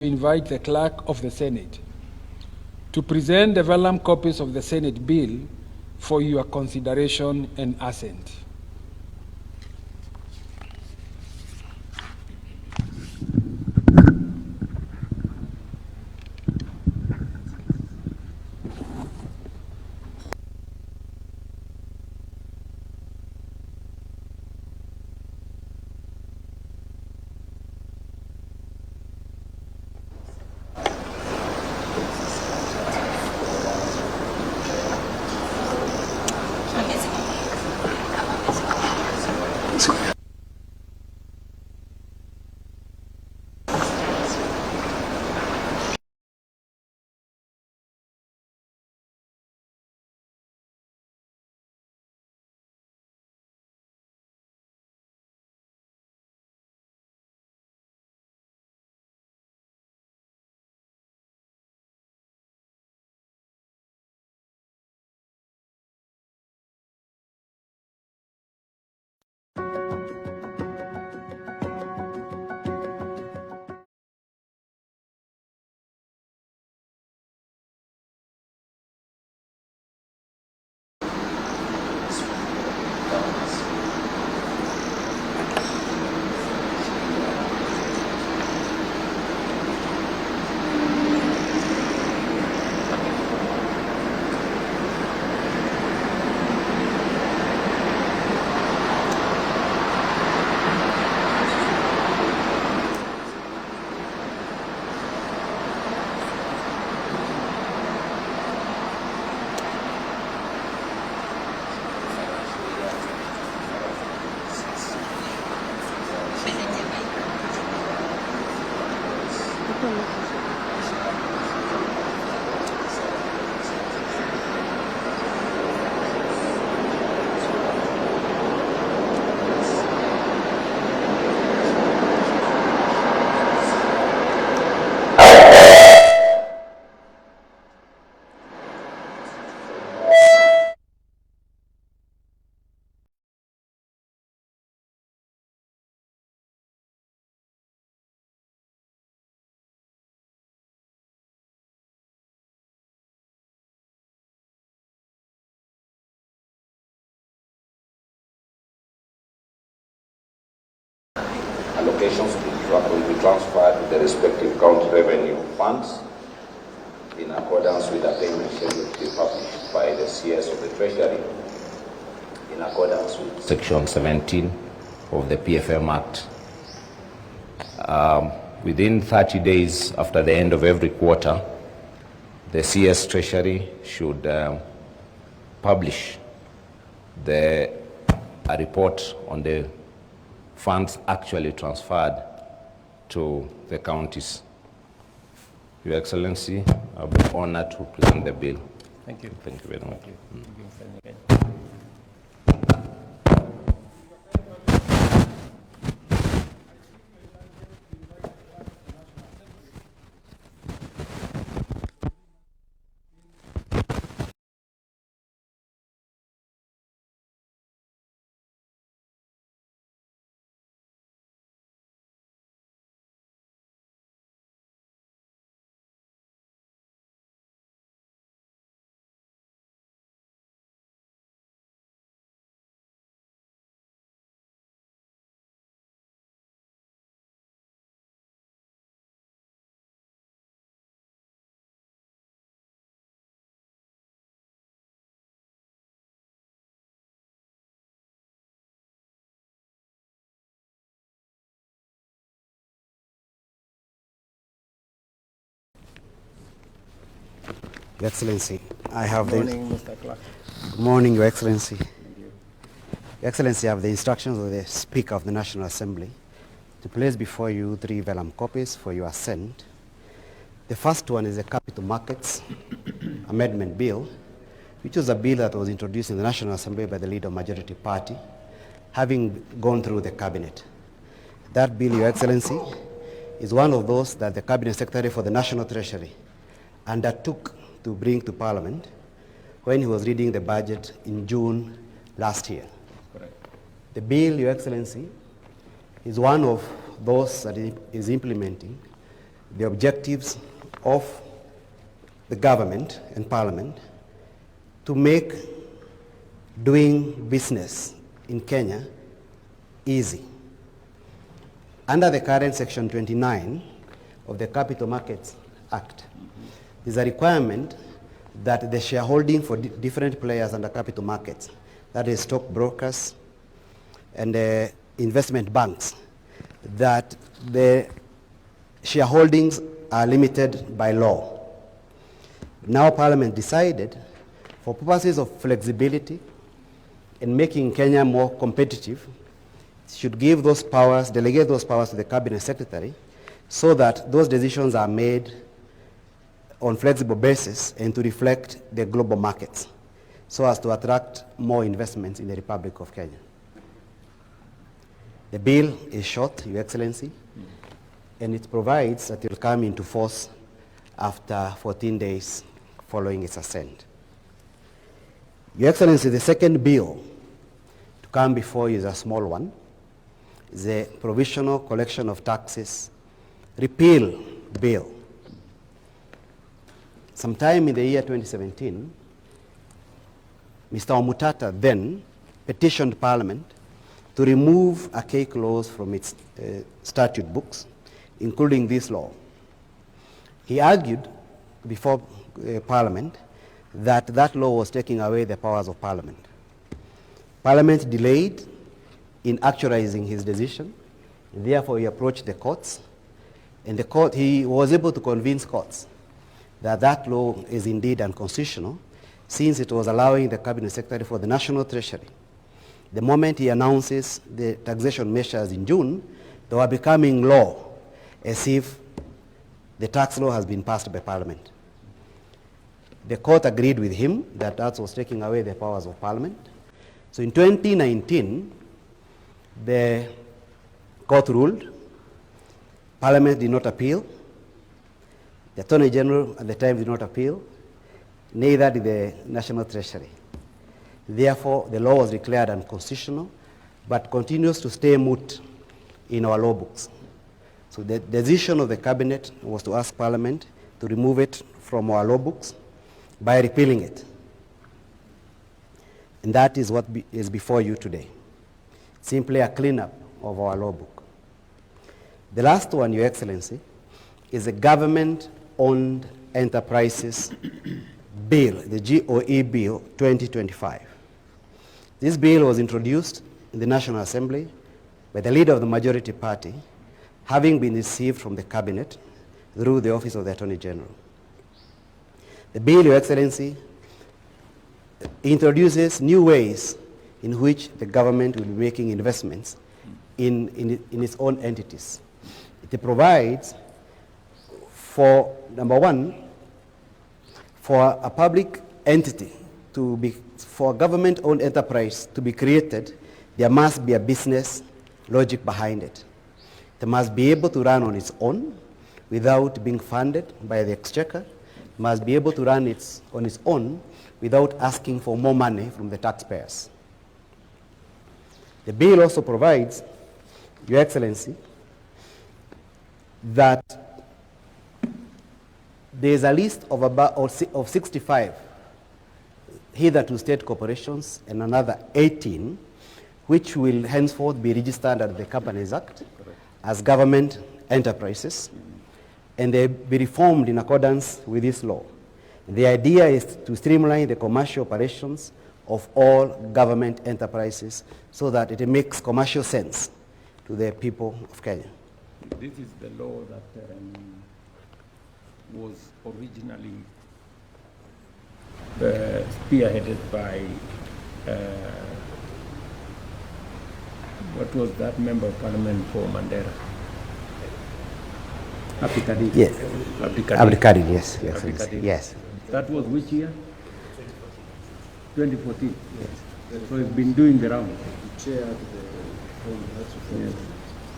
invite the Clerk of the Senate to present the vellum copies of the Senate bill for your consideration and assent. Allocations will be transferred to the respective county revenue funds in accordance with the payment schedule to be published by the CS of the Treasury in accordance with Section 17 of the PFM Act. Within 30 days after the end of every quarter, the CS Treasury should publish a report on the funds actually transferred to the counties. Your Excellency, I'll be honored to present the bill. Thank you. Thank you very much. Thank you. Your Excellency, I have Good morning, Mr. Clerk. Good morning, Your Excellency. Your Excellency, I have the instructions of the Speaker of the National Assembly to place before you 3 vellum copies for your assent. The first one is a Capital Markets Amendment Bill, which was a bill that was introduced in the National Assembly by the leader of Majority Party, having gone through the Cabinet. That bill, Your Excellency, is one of those that the Cabinet Secretary for the National Treasury undertook to bring to Parliament when he was reading the budget in June last year. Correct. The bill, Your Excellency, is one of those that is implementing the objectives of the government and parliament to make doing business in Kenya easy. Under the current Section 29 of the Capital Markets Act, there's a requirement that the shareholding for different players under capital markets, that is stock brokers and investment banks, that the shareholdings are limited by law. Now Parliament decided, for purposes of flexibility and making Kenya more competitive, should give those powers, delegate those powers to the Cabinet Secretary, so that those decisions are made on flexible basis and to reflect the global markets, so as to attract more investments in the Republic of Kenya. The bill is short, Your Excellency, and it provides that it will come into force after 14 days following its assent. Your Excellency, the second bill to come before you is a small one. It's a provisional collection of taxes repeal bill. Sometime in the year 2017, Mr. Omutata then petitioned Parliament to remove a key clause from its statute books, including this law. He argued before Parliament that that law was taking away the powers of Parliament. Parliament delayed in actualizing his decision, and therefore he approached the courts, and he was able to convince courts that that law is indeed unconstitutional, since it was allowing the Cabinet Secretary for the National Treasury. The moment he announces the taxation measures in June, they were becoming law, as if the tax law has been passed by Parliament. The court agreed with him that that was taking away the powers of Parliament. So in 2019, the court ruled. Parliament did not appeal. The Attorney General at the time did not appeal. Neither did the National Treasury. Therefore, the law was declared unconstitutional, but continues to stay moot in our law books. So the decision of the Cabinet was to ask Parliament to remove it from our law books by repealing it. And that is what is before you today. Simply a cleanup of our law book. The last one, Your Excellency, is a government-owned enterprises bill, the GOE Bill 2025. This bill was introduced in the National Assembly by the leader of the majority party, having been received from the Cabinet through the Office of the Attorney General. The bill, Your Excellency, introduces new ways in which the government will be making investments in its own entities. It provides for, number one, for a public entity to be, for a government-owned enterprise to be created, there must be a business logic behind it. It must be able to run on its own without being funded by the exchequer. It must be able to run on its own without asking for more money from the taxpayers. The bill also provides, Your Excellency, that there is a list of 65 hitherto state corporations and another 18 which will henceforth be registered under the Companies Act as government enterprises, and they be reformed in accordance with this law. The idea is to streamline the commercial operations of all government enterprises so that it makes commercial sense to the people of Kenya. This is the law that was originally spearheaded by what was that member of parliament for Mandera? Abdikadir. Yes. Abdikadir, yes. Yes. Abdikadir. Yes. That was which year? 2014. Yes. So it's been doing the round.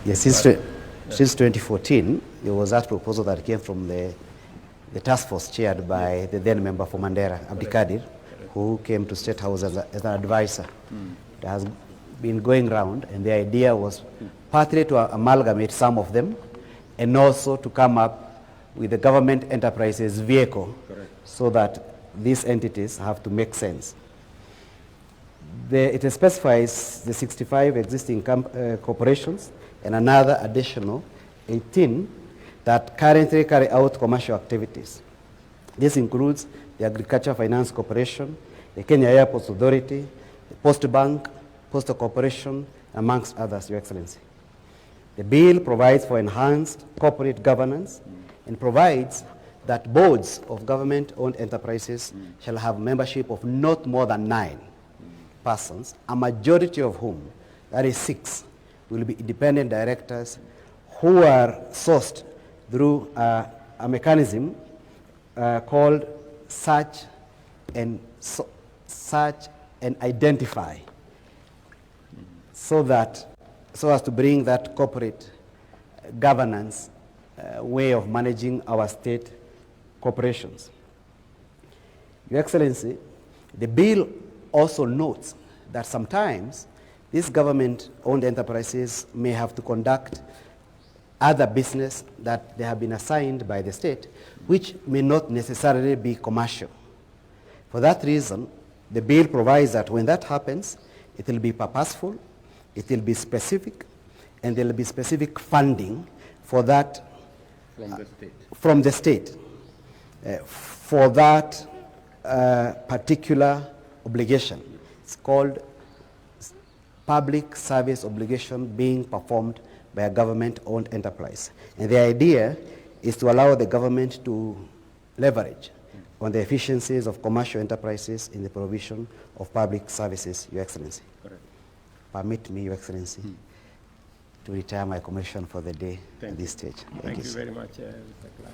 Yes, since 2014, there was that proposal that came from the task force chaired by the then member for Mandera, Abdikadir, who came to State House as an advisor. It has been going round, and the idea was partly to amalgamate some of them and also to come up with the government enterprises vehicle. Correct. So that these entities have to make sense. It specifies the 65 existing corporations and another additional 18 that currently carry out commercial activities. This includes the Agriculture Finance Corporation, the Kenya Airports Authority, the Post Bank, Postal Corporation, amongst others, Your Excellency. The bill provides for enhanced corporate governance and provides that boards of government-owned enterprises shall have membership of not more than 9 persons, a majority of whom, that is 6, will be independent directors who are sourced through a mechanism called search and identify, so as to bring that corporate governance way of managing our state corporations. Your Excellency, the bill also notes that sometimes these government-owned enterprises may have to conduct other business that they have been assigned by the state, which may not necessarily be commercial. For that reason, the bill provides that when that happens, it will be purposeful, it will be specific, and there will be specific funding for that From the state. For that particular obligation. It's called public service obligation being performed by a government-owned enterprise. And the idea is to allow the government to leverage on the efficiencies of commercial enterprises in the provision of public services, Your Excellency. Correct. Permit me, Your Excellency, to retire my commission for the day at this stage. Thank you sir. very much, Mr. Clerk.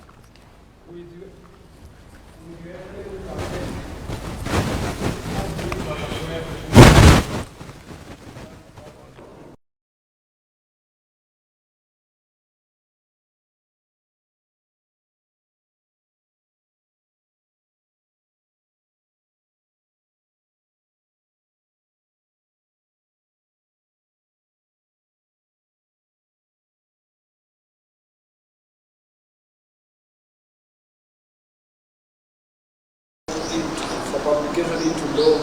For publication into law.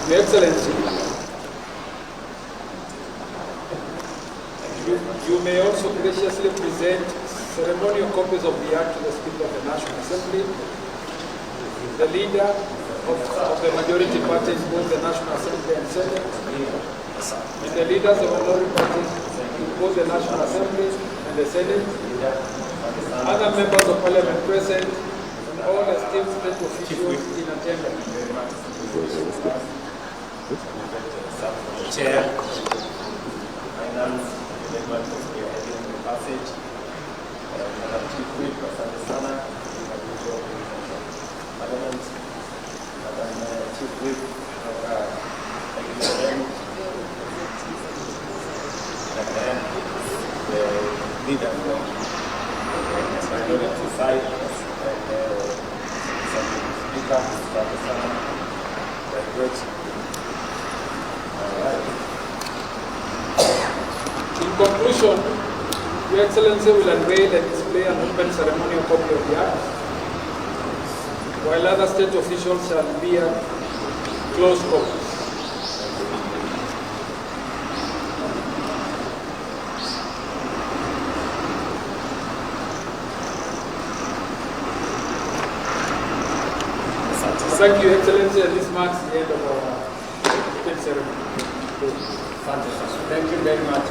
Your Excellency, you may also graciously present ceremonial copies of the Act to the Speaker of the National Assembly, the leader of the majority parties, both the National Assembly and Senate, and the leaders of minority parties, both the National Assembly and the Senate, other members of Parliament present, and all esteemed state officials in attendance. Chair, Finance, Development of the Passage, Madam Chief Whip, Asante Sana, Parliament, Madam Chief Whip, the leader from minority side, Speaker, Asante Sana, the great. In conclusion, Your Excellency will unveil and display an open ceremonial copy of the Act, while other state officials shall bear closed copies. Thank you, Excellency, and this marks the end of our open ceremony. Fantastic. Thank you very much.